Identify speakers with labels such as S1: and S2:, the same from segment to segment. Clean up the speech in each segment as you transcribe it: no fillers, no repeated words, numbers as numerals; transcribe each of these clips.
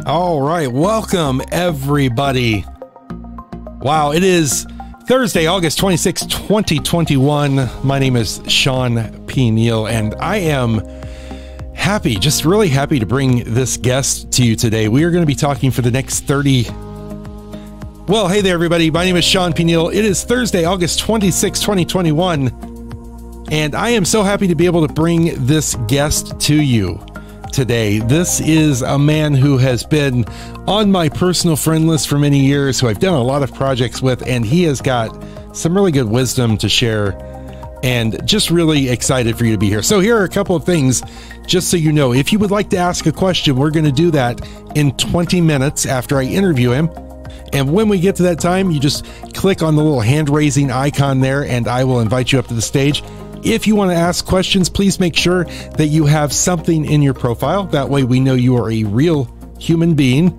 S1: All right, welcome everybody. Wow, it is Thursday, August 26, 2021. My name is Shawn P. Neal, and I am happy, just really happy to bring this guest to you today. We are going to be talking for the next 30. Well, hey there, everybody. My name is Shawn P. Neal. It is Thursday, August 26, 2021, and I am so happy to be able to bring this guest to you today. This is a man who has been on my personal friend list for many years, who I've done a lot of projects with, and he has got some really good wisdom to share, and just really excited for you to be here. So here are a couple of things, just so you know. If you would like to ask a question, we're going to do that in 20 minutes after I interview him. And when we get to that time, you just click on the little hand-raising icon there, and I will invite you up to the stage. If you want to ask questions, please make sure that you have something in your profile. That way we know you are a real human being.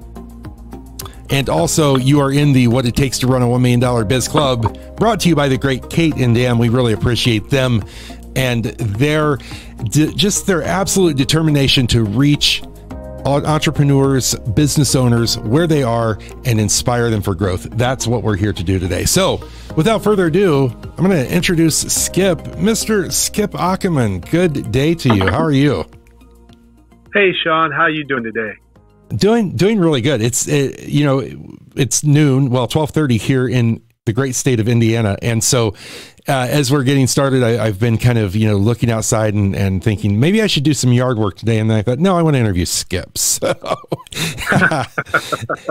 S1: And also you are in the What It Takes to Run a $1 Million Biz Club, brought to you by the great Kate and Dan. We really appreciate them and their absolute determination to reach entrepreneurs, business owners, where they are, and inspire them for growth. That's what we're here to do today. So without further ado, I'm going to introduce Skip, Mr. Skip Ockomon. Good day to you. How are you?
S2: Hey, Shawn. How are you doing today?
S1: Doing really good. It's noon, 12:30 here in the great state of Indiana. And so as we're getting started, I've been kind of, looking outside and thinking maybe I should do some yard work today. And then I thought, no, I want to interview Skip. So,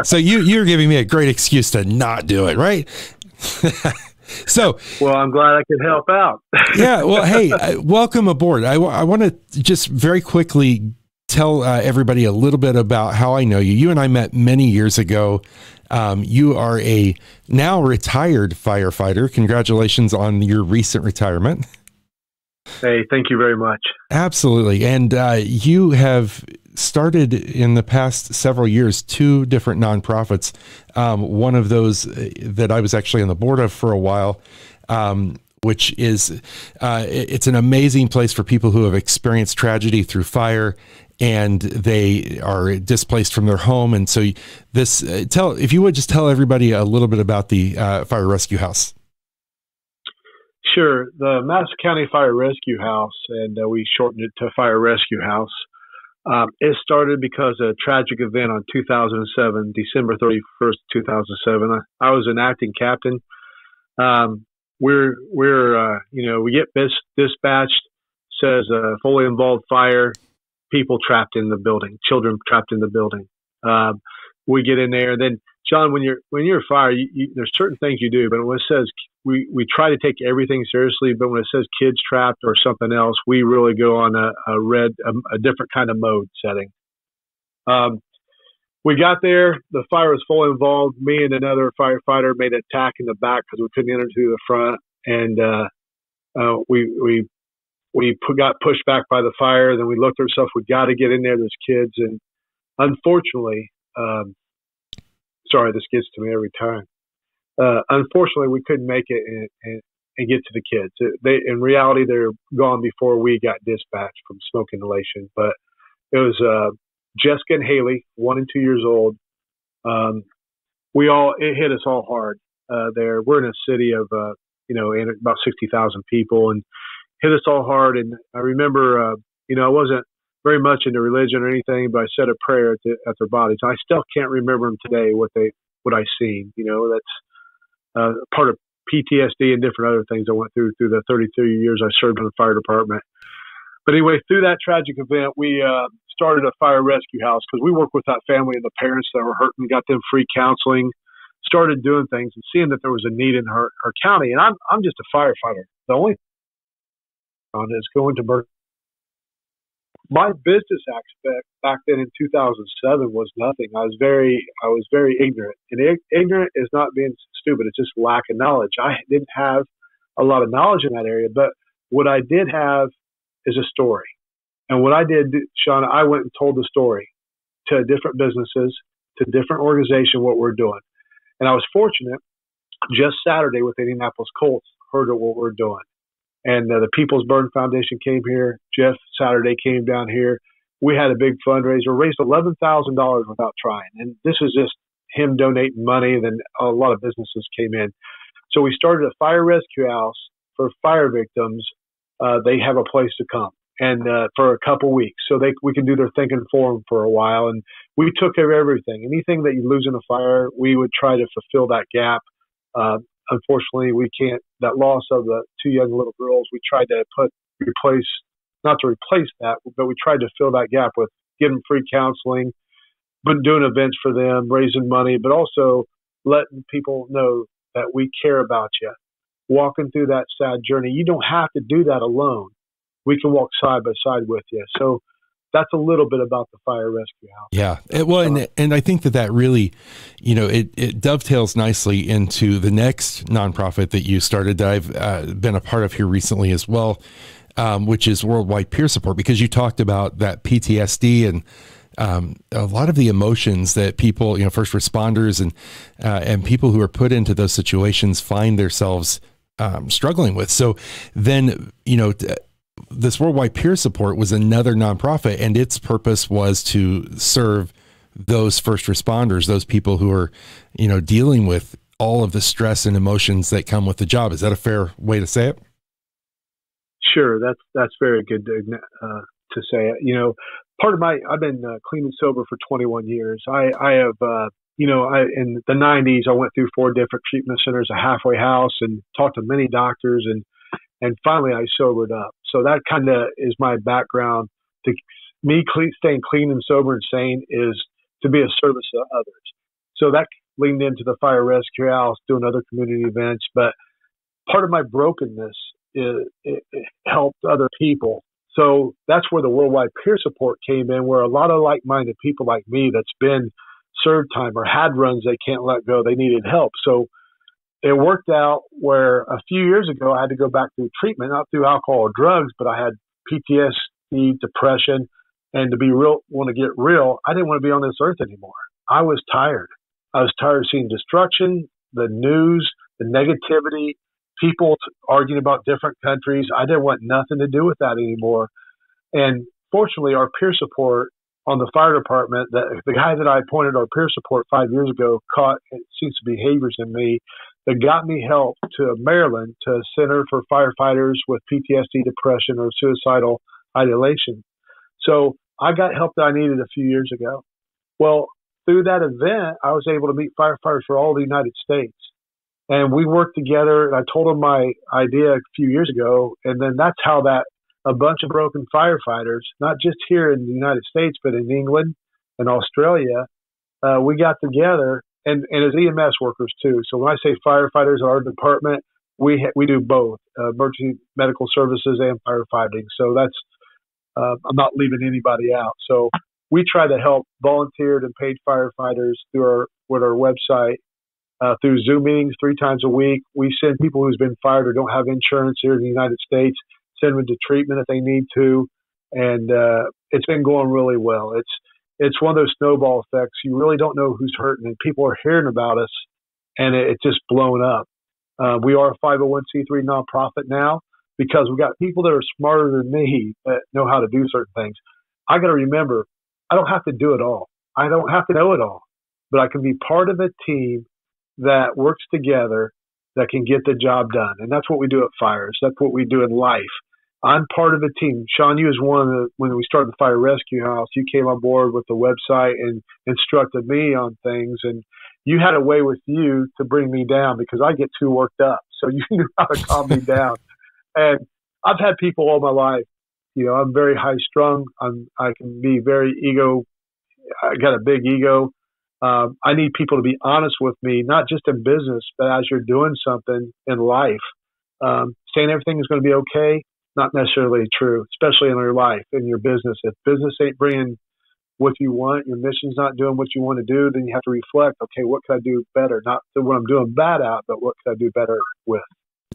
S1: so you're giving me a great excuse to not do it, right? So,
S2: well, I'm glad I could help out.
S1: Yeah. Well, hey, welcome aboard. I want to just very quickly tell everybody a little bit about how I know you. You and I met many years ago. You are a now retired firefighter. Congratulations on your recent retirement.
S2: Hey, thank you very much.
S1: Absolutely. And you have started in the past several years 2 different nonprofits. One of those that I was actually on the board of for a while, which is it's an amazing place for people who have experienced tragedy through fire, and they are displaced from their home. And so if you would just tell everybody a little bit about the Fire Rescue House.
S2: Sure. The Madison County Fire Rescue House, and we shortened it to Fire Rescue House. It started because of a tragic event on 2007, December 31st, 2007. I was an acting captain. We get dispatched, says fully involved fire, people trapped in the building, children trapped in the building. We get in there, and then John, when you're a fire, there's certain things you do, but when it says we try to take everything seriously, but when it says kids trapped or something else, we really go on a different kind of mode setting. We got there, the fire was fully involved. Me and another firefighter made an attack in the back because we couldn't enter through the front, and we got pushed back by the fire. Then we looked at ourselves, we got to get in there, there's kids. And unfortunately, sorry, this gets to me every time. Unfortunately, we couldn't make it and get to the kids. In reality, they're gone before we got dispatched from smoke inhalation. But it was Jessica and Haley, 1 and 2 years old. It hit us all hard there. We're in a city of, about 60,000 people, and hit us all hard. And I remember, I wasn't very much into religion or anything, but I said a prayer at their bodies. I still can't remember them today, what I seen. That's part of PTSD and different other things I went through the 33 years I served in the fire department. But anyway, through that tragic event, we started a fire rescue house because we worked with that family and the parents that were hurting, got them free counseling, started doing things and seeing that there was a need in her county. And I'm just a firefighter. The only on is going to Berkeley. My business aspect back then in 2007 was nothing. I was very ignorant, and ignorant is not being stupid. It's just lack of knowledge. I didn't have a lot of knowledge in that area, but what I did have is a story. And what I did, Shawn, I went and told the story to different businesses, to different organizations, what we're doing. And I was fortunate. Just Saturday with the Indianapolis Colts heard of what we're doing. And the People's Burden Foundation came here. Jeff Saturday came down here. we had a big fundraiser, raised $11,000 without trying. And this is just him donating money. Then a lot of businesses came in. So we started a fire rescue house for fire victims. They have a place to come, and for a couple weeks, so we can do their thinking for them for a while. And we took care of everything. Anything that you lose in a fire, we would try to fulfill that gap. Unfortunately, we can't. That loss of the 2 young little girls, we tried to not to replace that, but we tried to fill that gap with giving free counseling, but doing events for them, raising money, but also letting people know that we care about you. Walking through that sad journey, you don't have to do that alone. We can walk side by side with you. So that's a little bit about the fire rescue house.
S1: Yeah. And I think that really, it dovetails nicely into the next nonprofit that you started that I've been a part of here recently as well, which is Worldwide Peer Support, because you talked about that PTSD and a lot of the emotions that people, first responders and people who are put into those situations find themselves struggling with. So then, this Worldwide Peer Support was another nonprofit, and its purpose was to serve those first responders, those people who are, dealing with all of the stress and emotions that come with the job. Is that a fair way to say it?
S2: Sure. That's very good to say it. I've been clean and sober for 21 years. I have, in the 90s, I went through 4 different treatment centers, a halfway house, and talked to many doctors, and finally I sobered up. So that kind of is my background. Staying clean and sober and sane is to be a service to others. So that leaned into the fire rescue house, doing other community events. But part of my brokenness is it helped other people. So that's where the Worldwide Peer Support came in, where a lot of like-minded people like me that's been served time or had runs they can't let go, they needed help. So it worked out where a few years ago I had to go back through treatment, not through alcohol or drugs, but I had PTSD, depression, and to get real, I didn't want to be on this earth anymore. I was tired. I was tired of seeing destruction, the news, the negativity, people arguing about different countries. I didn't want nothing to do with that anymore. And fortunately, our peer support on the fire department, the guy that I appointed our peer support 5 years ago caught and sees some behaviors in me that got me help to Maryland, to a center for firefighters with PTSD, depression, or suicidal ideation. So I got help that I needed a few years ago. Well, through that event, I was able to meet firefighters for all the United States. And we worked together, and I told them my idea a few years ago. And then that's how a bunch of broken firefighters, not just here in the United States, but in England and Australia, we got together, and as EMS workers too. So when I say firefighters in our department, we do both emergency medical services and firefighting. So that's, I'm not leaving anybody out. So we try to help volunteered and paid firefighters through our website, through Zoom meetings 3 times a week. We send people who's been fired or don't have insurance here in the United States, send them to treatment if they need to. And it's been going really well. It's one of those snowball effects. You really don't know who's hurting, and people are hearing about us, and it's just blown up. We are a 501c3 nonprofit now because we've got people that are smarter than me that know how to do certain things. I got to remember, I don't have to do it all. I don't have to know it all, but I can be part of a team that works together that can get the job done. And that's what we do at fires. That's what we do in life. I'm part of a team. Shawn, you was when we started the fire rescue house, you came on board with the website and instructed me on things. And you had a way with you to bring me down because I get too worked up. So you knew how to calm me down. And I've had people all my life. I'm very high strung. I can be very I got a big ego. I need people to be honest with me, not just in business, but as you're doing something in life. Saying everything is going to be okay, not necessarily true, especially in your life, in your business. If business ain't bringing what you want, your mission's not doing what you want to do, then you have to reflect, okay, what can I do better? Not what I'm doing bad at, but what can I do better with?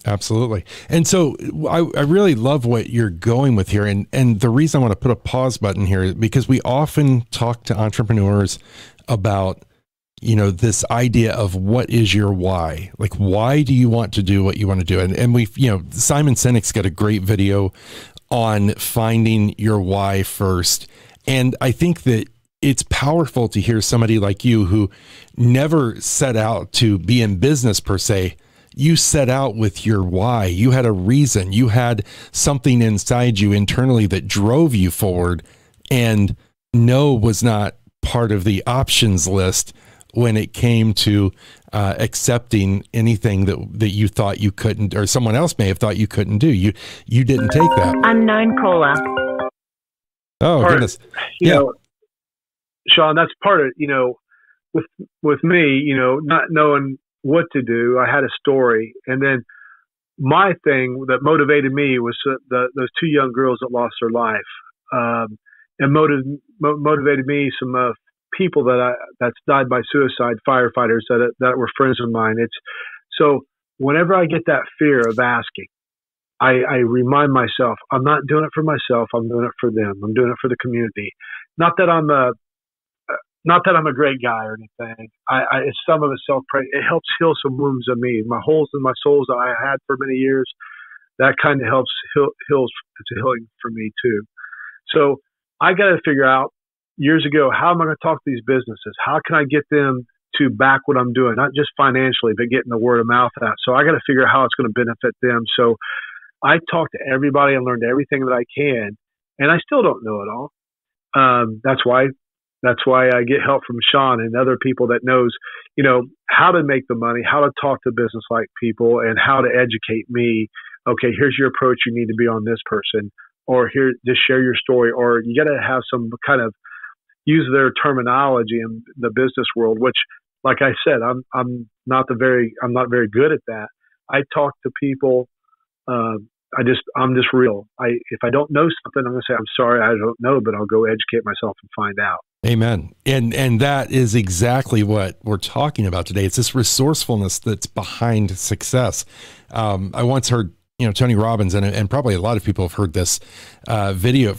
S1: Absolutely. And so I really love what you're going with here. And the reason I want to put a pause button here is because we often talk to entrepreneurs about, this idea of what is your why? Like, why do you want to do what you want to do? And we've, Simon Sinek's got a great video on finding your why first. And I think that it's powerful to hear somebody like you who never set out to be in business per se. You set out with your why. You had a reason. You had something inside you internally that drove you forward, and no was not part of the options list when it came to accepting anything that you thought you couldn't, or someone else may have thought you couldn't do. You didn't take that.
S3: Unknown caller.
S1: Oh, goodness.
S2: You know, Shawn, that's part of, with me, not knowing what to do. I had a story, and then my thing that motivated me was those two young girls that lost their life, and motivated me some people that's died by suicide, firefighters that were friends of mine. So whenever I get that fear of asking, I remind myself, I'm not doing it for myself. I'm doing it for them. I'm doing it for the community. Not that I'm a great guy or anything. It's some of it self-praise. It helps heal some wounds of me, my holes in my souls that I had for many years. That kind of helps heals. It's a healing for me too. So I got to figure out years ago, how am I going to talk to these businesses? How can I get them to back what I'm doing? Not just financially, but getting the word of mouth out. So I got to figure out how it's going to benefit them. So I talked to everybody and learned everything that I can, and I still don't know it all. That's why I get help from Shawn and other people that knows, how to make the money, how to talk to business like people, and how to educate me. Okay, here's your approach. You need to be on this person, or here, just share your story, or you got to have some kind of use their terminology in the business world, which, like I said, I'm not very good at that. I talk to people. I'm just real. If I don't know something, I'm going to say, I'm sorry, I don't know, but I'll go educate myself and find out.
S1: Amen. And that is exactly what we're talking about today. It's this resourcefulness that's behind success. I once heard, Tony Robbins, and probably a lot of people have heard this video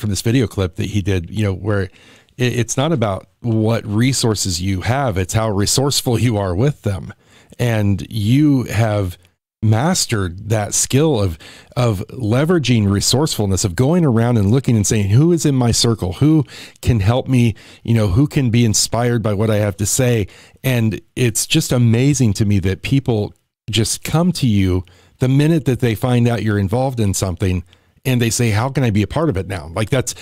S1: clip that he did, where it's not about what resources you have, it's how resourceful you are with them. And you have mastered that skill of leveraging resourcefulness, of going around and looking and saying, who is in my circle, who can help me, who can be inspired by what I have to say. And it's just amazing to me that people just come to you the minute that they find out you're involved in something, and they say, how can I be a part of it now? Like that's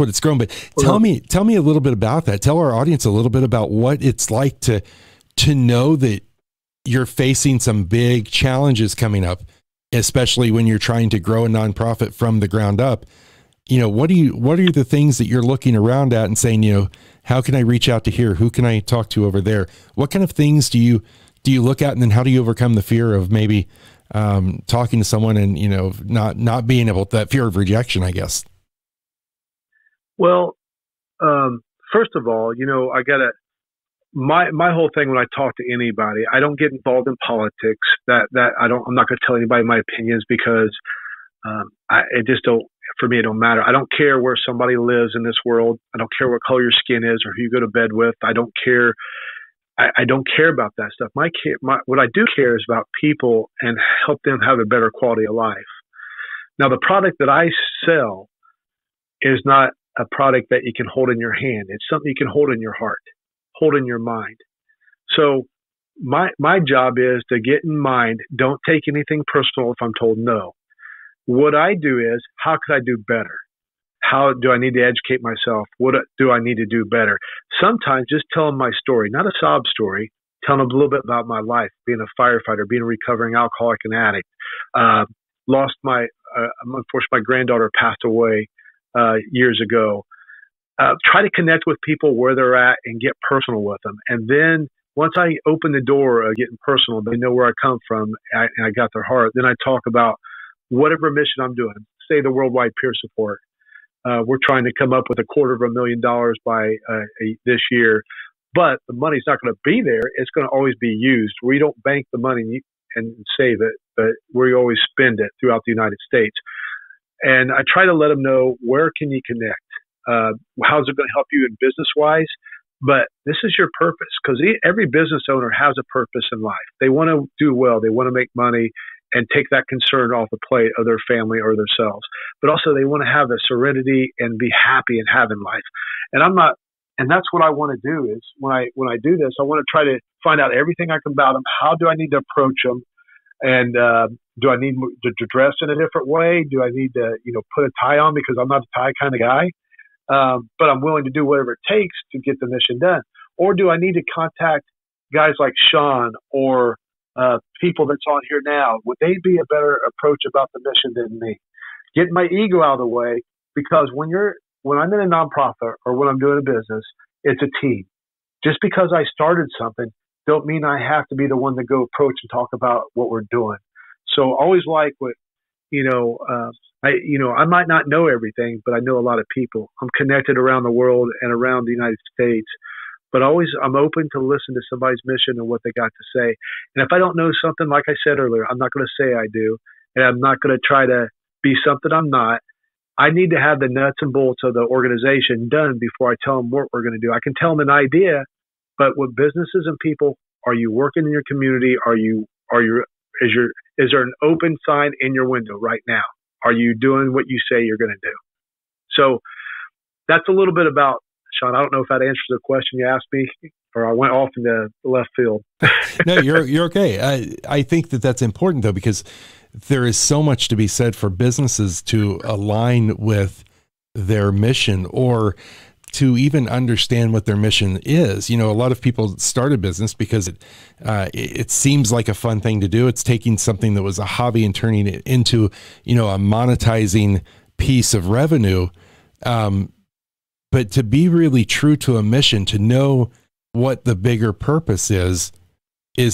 S1: what it's grown. But tell me a little bit about that. Tell our audience a little bit about what it's like to know that you're facing some big challenges coming up, especially when you're trying to grow a nonprofit from the ground up. What are the things that you're looking around at and saying, how can I reach out to here? Who can I talk to over there? What kind of things do you look at, and then how do you overcome the fear of maybe talking to someone and, not being able to, that fear of rejection, I guess?
S2: Well, first of all, I gotta, my whole thing when I talk to anybody, I don't get involved in politics. I'm not going to tell anybody my opinions because for me, it don't matter. I don't care where somebody lives in this world. I don't care what color your skin is or who you go to bed with. I don't care. I don't care about that stuff. What I do care is about people and help them have a better quality of life. Now, the product that I sell is not a product that you can hold in your hand. It's something you can hold in your heart, hold in your mind. So my job is to get in mind, don't take anything personal if I'm told no. What I do is, how could I do better? How do I need to educate myself? What do I need to do better? Sometimes just tell them my story, not a sob story, tell them a little bit about my life, being a firefighter, being a recovering alcoholic and addict. Unfortunately, my granddaughter passed away years ago. Try to connect with people where they're at and get personal with them. And then once I open the door of getting personal, they know where I come from, and I got their heart. Then I talk about whatever mission I'm doing, say the worldwide peer support. We're trying to come up with $250,000 by this year, but the money's not going to be there. It's going to always be used. We don't bank the money and save it, but we always spend it throughout the United States. And I try to let them know, where can you connect? How's it going to help you in business-wise? But this is your purpose, because every business owner has a purpose in life. They want to do well. They want to make money. and take that concern off the plate of their family or themselves. But also they want to have a serenity and be happy and have in life. And that's what I want to do is when I do this, I want to try to find out everything I can about them. How do I need to approach them? And do I need to dress in a different way? Do I need to, put a tie on because I'm not a tie kind of guy? But I'm willing to do whatever it takes to get the mission done. Or do I need to contact guys like Shawn or people that's on here now? Would they be a better approach about the mission than me? Getting my ego out of the way, because when I'm in a nonprofit or when I'm doing a business, it's a team. Just because I started something don't mean I have to be the one to go approach and talk about what we're doing. So always like what, I might not know everything, but I know a lot of people. I'm connected around the world and around the United States, but I'm open to listen to somebody's mission and what they got to say. And if I don't know something, like I said earlier, I'm not going to say I do, and I'm not going to try to be something I'm not. I need to have the nuts and bolts of the organization done before I tell them what we're going to do. I can tell them an idea, but with businesses and people, are you working in your community? Is there an open sign in your window right now? Are you doing what you say you're going to do? So that's a little bit about, Shawn. I don't know if that answers the question you asked me, or I went off in the left field.
S1: No, you're okay. I think that's important though, because there is so much to be said for businesses to align with their mission, or to even understand what their mission is. A lot of people start a business because it seems like a fun thing to do. It's taking something that was a hobby and turning it into, a monetizing piece of revenue. But to be really true to a mission, to know what the bigger purpose is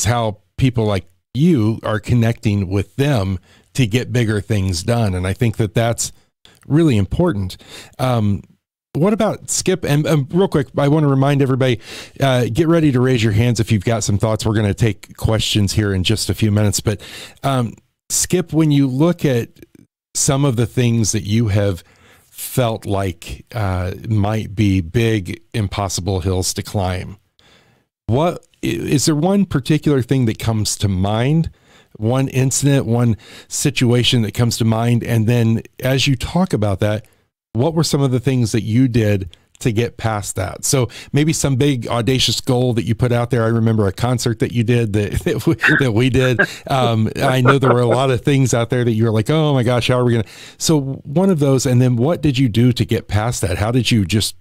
S1: how people like you are connecting with them to get bigger things done. And I think that's really important. What about Skip? And real quick, I want to remind everybody, get ready to raise your hands if you've got some thoughts. We're going to take questions here in just a few minutes. But Skip, when you look at some of the things that you have felt like might be big, impossible hills to climb, what is there one particular thing that comes to mind? One incident, one situation that comes to mind? And then as you talk about that, what were some of the things that you did to get past that? So maybe some big audacious goal that you put out there. I remember a concert that you did that we did. I know there were a lot of things out there that you were like, oh my gosh, how are we going to? So one of those, and then what did you do to get past that? How did you just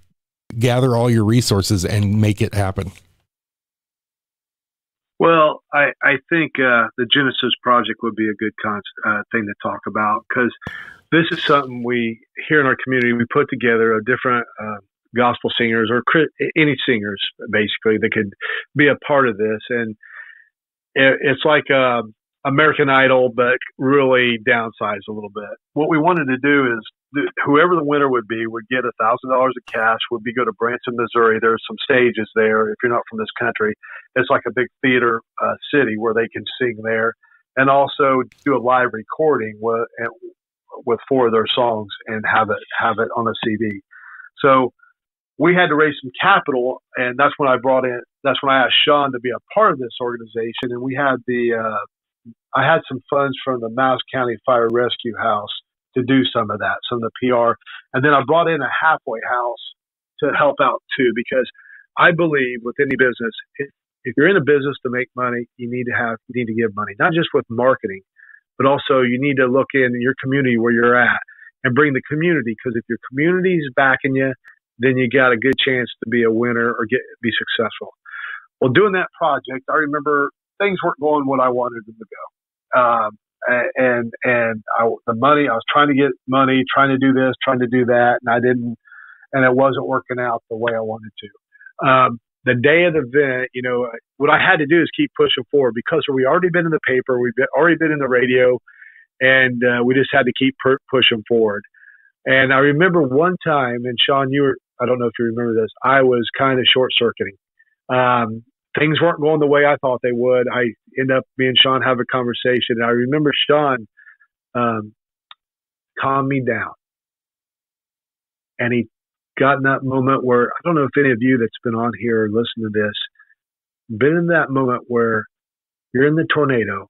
S1: gather all your resources and make it happen?
S2: Well, I think the Genesis Project would be a good thing to talk about, because this is something we here in our community, we put together of different gospel singers or any singers, basically, that could be a part of this. And it's like American Idol, but really downsized a little bit. What we wanted to do is whoever the winner would be would get $1,000 of cash, would be go to Branson, Missouri. There's some stages there. If you're not from this country, it's like a big theater city where they can sing there, and also do a live recording with 4 of their songs and have it on a CD. So we had to raise some capital, and that's when I asked Shawn to be a part of this organization. And we had I had some funds from the Mouse County Fire Rescue House to do some of that, some of the PR. And then I brought in a halfway house to help out too, because I believe with any business, if you're in a business to make money, you need to give money, not just with marketing, but also you need to look in your community where you're at and bring the community. Because if your community is backing you, then you got a good chance to be a winner or be successful. Well, doing that project, I remember things weren't going what I wanted them to go. The money, I was trying to get money, trying to do this, trying to do that, and it wasn't working out the way I wanted to. The day of the event, what I had to do is keep pushing forward, because we already been in the paper, already been in the radio, and we just had to keep pushing forward. And I remember one time, and Shawn, I don't know if you remember this, I was kind of short-circuiting. Things weren't going the way I thought they would. I ended up, me and Shawn have a conversation, and I remember Shawn calmed me down. And he got in that moment where, I don't know if any of you that's been on here or listened to this, been in that moment where you're in the tornado,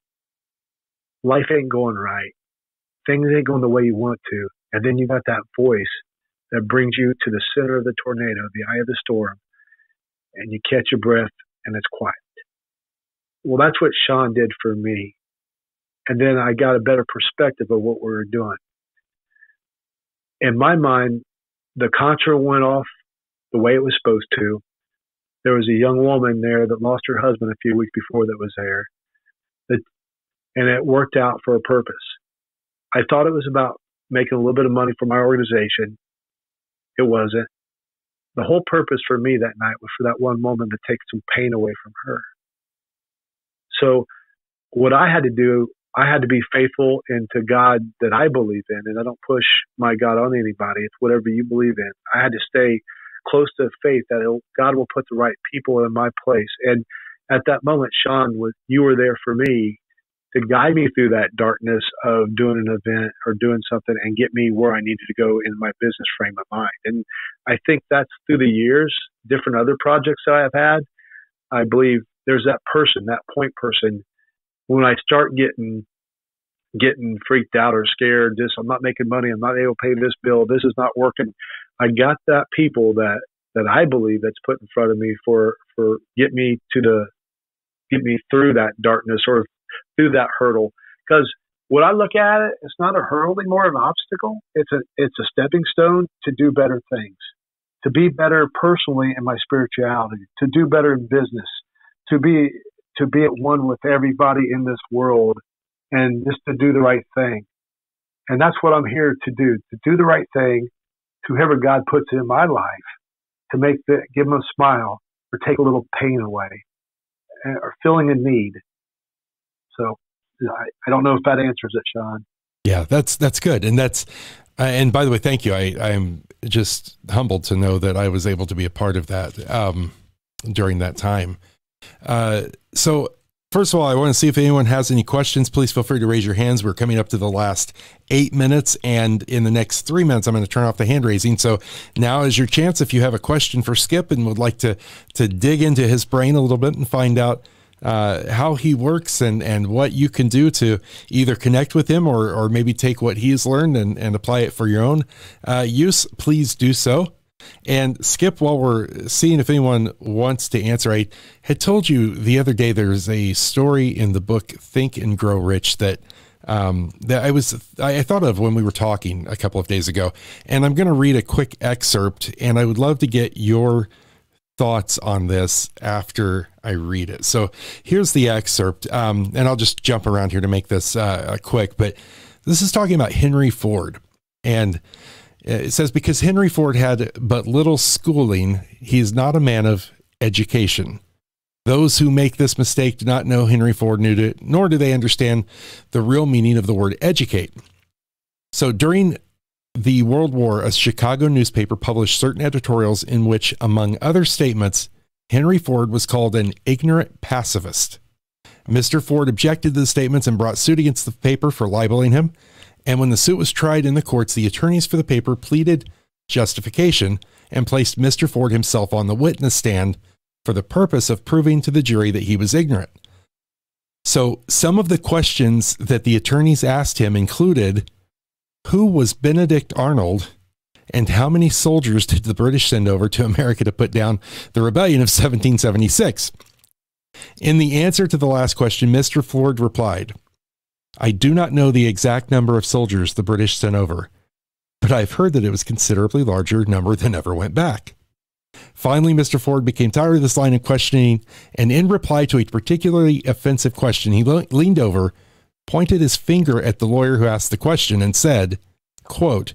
S2: life ain't going right. Things ain't going the way you want to. And then you got that voice that brings you to the center of the tornado, the eye of the storm, and you catch your breath and it's quiet. Well, that's what Shawn did for me. And then I got a better perspective of what we were doing. In my mind, the contra went off the way it was supposed to. There was a young woman there that lost her husband a few weeks before that was there. And it worked out for a purpose. I thought it was about making a little bit of money for my organization. It wasn't. The whole purpose for me that night was for that one woman to take some pain away from her. So what I had to do, I had to be faithful into God that I believe in, and I don't push my God on anybody. It's whatever you believe in. I had to stay close to faith that God will put the right people in my place. And at that moment, Shawn, you were there for me to guide me through that darkness of doing an event or doing something and get me where I needed to go in my business frame of mind. And I think that's through the years, different other projects that I've had. I believe there's that person, that point person. When I start getting freaked out or scared, I'm not making money, I'm not able to pay this bill, this is not working. I got that people that I believe that's put in front of me for get me through that darkness or through that hurdle. Because when I look at it, it's not a hurdle anymore, an obstacle. It's a stepping stone to do better things, to be better personally in my spirituality, to do better in business, to be at one with everybody in this world, and just to do the right thing. And that's what I'm here to do the right thing to whoever God puts in my life, to give them a smile or take a little pain away or filling a need. So I don't know if that answers it, Shawn.
S1: Yeah, that's good. And and by the way, thank you. I'm just humbled to know that I was able to be a part of that during that time. So first of all, I want to see if anyone has any questions. Please feel free to raise your hands. We're coming up to the last 8 minutes, and in the next 3 minutes, I'm going to turn off the hand raising. So now is your chance. If you have a question for Skip and would like to dig into his brain a little bit and find out how he works and what you can do to either connect with him or maybe take what he's learned and apply it for your own use, please do so. And Skip, while we're seeing if anyone wants to answer, I had told you the other day, there's a story in the book, Think and Grow Rich, that I thought of when we were talking a couple of days ago, and I'm going to read a quick excerpt, and I would love to get your thoughts on this after I read it. So here's the excerpt. And I'll just jump around here to make this quick, but this is talking about Henry Ford. And it says, because Henry Ford had but little schooling, he is not a man of education. Those who make this mistake do not know Henry Ford knew it, nor do they understand the real meaning of the word educate. So during the World War, a Chicago newspaper published certain editorials in which, among other statements, Henry Ford was called an ignorant pacifist. Mr. Ford objected to the statements and brought suit against the paper for libeling him. And when the suit was tried in the courts, the attorneys for the paper pleaded justification and placed Mr. Ford himself on the witness stand for the purpose of proving to the jury that he was ignorant. So some of the questions that the attorneys asked him included, who was Benedict Arnold, and how many soldiers did the British send over to America to put down the rebellion of 1776? In the answer to the last question, Mr. Ford replied, I do not know the exact number of soldiers the British sent over, but I've heard that it was a considerably larger number than ever went back. Finally, Mr. Ford became tired of this line of questioning, and in reply to a particularly offensive question, he leaned over, pointed his finger at the lawyer who asked the question, and said, quote,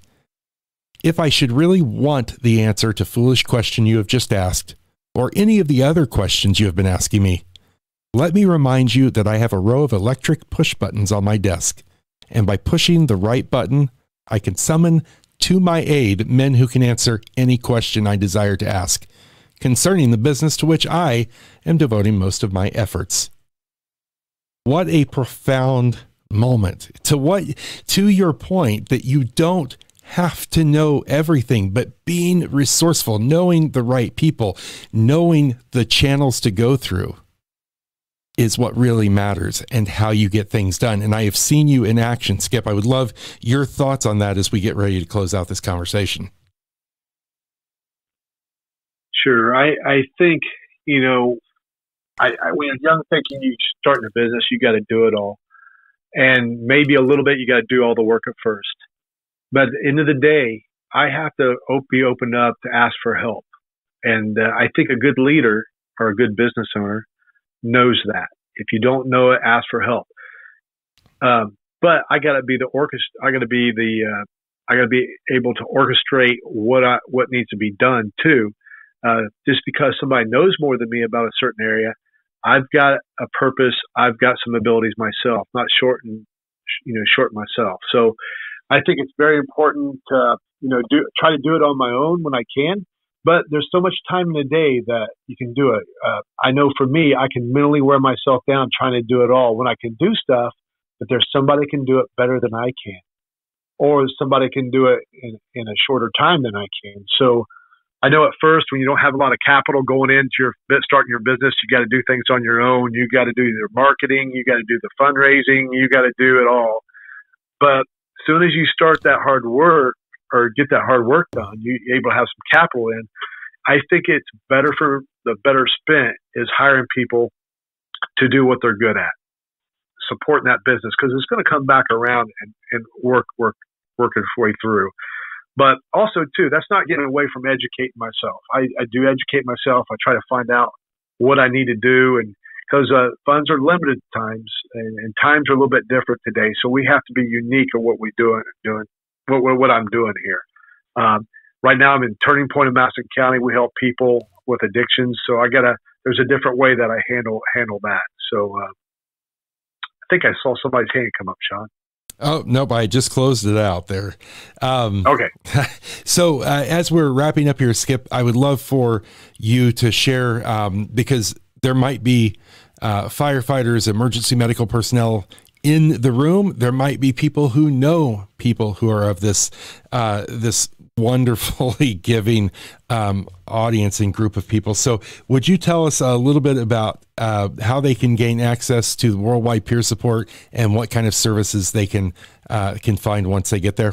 S1: if I should really want the answer to foolish question you have just asked, or any of the other questions you have been asking me, let me remind you that I have a row of electric push buttons on my desk, and by pushing the right button, I can summon to my aid men who can answer any question I desire to ask concerning the business to which I am devoting most of my efforts. What a profound moment. To your point that you don't have to know everything, but being resourceful, knowing the right people, knowing the channels to go through is what really matters and how you get things done. And I have seen you in action, Skip. I would love your thoughts on that as we get ready to close out this conversation.
S2: Sure. I think, when you're young thinking you starting a business, you got to do it all. And maybe a little bit, you got to do all the work at first. But at the end of the day, I have to be open up to ask for help. And I think a good leader or a good business owner knows that. If you don't know it, ask for help. But I got to be I got to be able to orchestrate what needs to be done too. Just because somebody knows more than me about a certain area, I've got a purpose. I've got some abilities myself, not shorten myself. So I think it's very important to, try to do it on my own when I can, but there's so much time in the day that you can do it. I know for me, I can mentally wear myself down trying to do it all when I can do stuff, but there's somebody can do it better than I can, or somebody can do it in a shorter time than I can. So I know at first when you don't have a lot of capital going into starting your business, you got to do things on your own. You got to do the marketing, you got to do the fundraising, you got to do it all. But as soon as you start that hard work or get that hard work done, you're able to have some capital in. I think it's better spent is hiring people to do what they're good at, supporting that business, because it's going to come back around and work its way through. But also, too, that's not getting away from educating myself. I do educate myself. I try to find out what I need to do, and because funds are limited at times, and times are a little bit different today. So we have to be unique in what we're doing, what I'm doing here. Right now, I'm in Turning Point in Madison County. We help people with addictions. So there's a different way that I handle that. So I think I saw somebody's hand come up, Shawn.
S1: Oh, nope. I just closed it out there.
S2: Okay.
S1: So as we're wrapping up here, Skip, I would love for you to share, because there might be firefighters, emergency medical personnel in the room. There might be people who know people who are of this wonderfully giving audience and group of people. So would you tell us a little bit about how they can gain access to worldwide peer support and what kind of services they can find once they get there?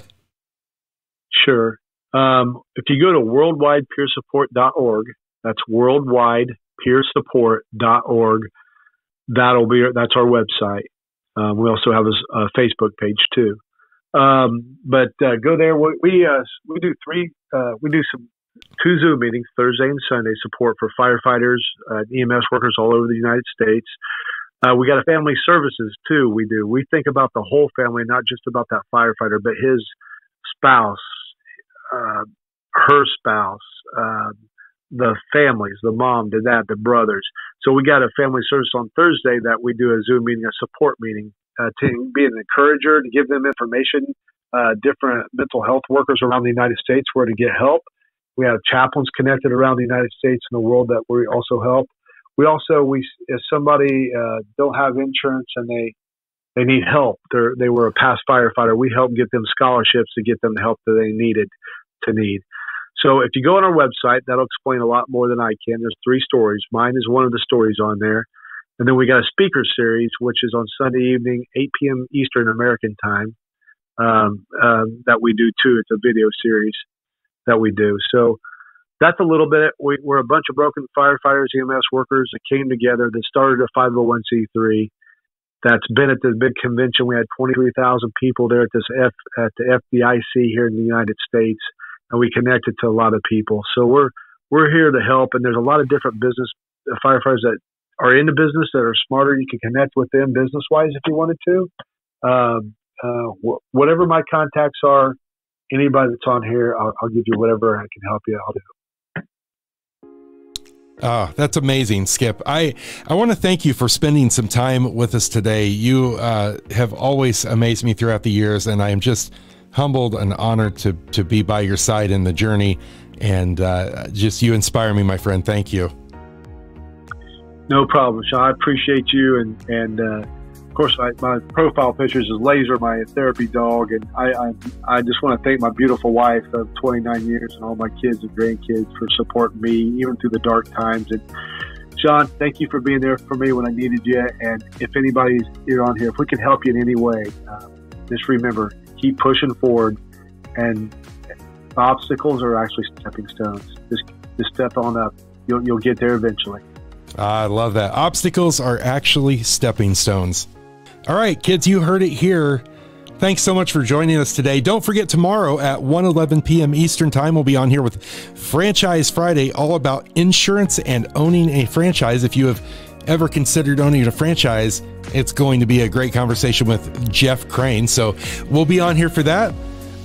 S2: Sure. If you go to worldwidepeersupport.org, that's worldwidepeersupport.org, that's our website. We also have a Facebook page too. But go there. We do two Zoom meetings, Thursday and Sunday, support for firefighters, EMS workers all over the United States. We got a family services too. We think about the whole family, not just about that firefighter, but his spouse, her spouse, the families, the mom, the dad, the brothers. So we got a family service on Thursday that we do a Zoom meeting, a support meeting, to be an encourager, to give them information, different mental health workers around the United States where to get help. We have chaplains connected around the United States and the world that we also help. If somebody don't have insurance and they need help, they were a past firefighter, we help get them scholarships to get them the help that they need. So if you go on our website, that'll explain a lot more than I can. There's 3 stories. Mine is one of the stories on there. And then we got a speaker series, which is on Sunday evening, 8 p.m. Eastern American time, that we do too. It's a video series that we do. So that's a little bit. We're a bunch of broken firefighters, EMS workers that came together, that started a 501c3. That's been at the big convention. We had 23,000 people there at the FDIC here in the United States, and we connected to a lot of people. So we're here to help, and there's a lot of different business firefighters that are in the business that are smarter. You can connect with them business-wise if you wanted to. Whatever my contacts are, anybody that's on here, I'll give you whatever I can help you. I'll do.
S1: Oh, that's amazing, Skip. I want to thank you for spending some time with us today. You have always amazed me throughout the years, and I am just humbled and honored to be by your side in the journey. And just you inspire me, my friend. Thank you.
S2: No problem, Shawn. I appreciate you. And of course, my profile pictures is Laser, my therapy dog. And I just want to thank my beautiful wife of 29 years and all my kids and grandkids for supporting me even through the dark times. And Shawn, thank you for being there for me when I needed you. And if anybody's here on here, if we can help you in any way, just remember, keep pushing forward. And obstacles are actually stepping stones. Just step on up. You'll get there eventually.
S1: I love that. Obstacles are actually stepping stones. All right, kids, you heard it here. Thanks so much for joining us today. Don't forget, tomorrow at 1:11 p.m. Eastern Time, we'll be on here with Franchise Friday, all about insurance and owning a franchise. If you have ever considered owning a franchise, it's going to be a great conversation with Jeff Crane. So we'll be on here for that.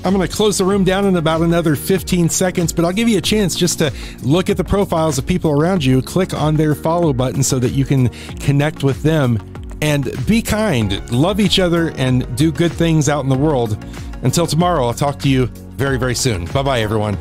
S1: I'm going to close the room down in about another 15 seconds, but I'll give you a chance just to look at the profiles of people around you, click on their follow button so that you can connect with them, and be kind, love each other, and do good things out in the world. Until tomorrow, I'll talk to you very, very soon. Bye-bye, everyone.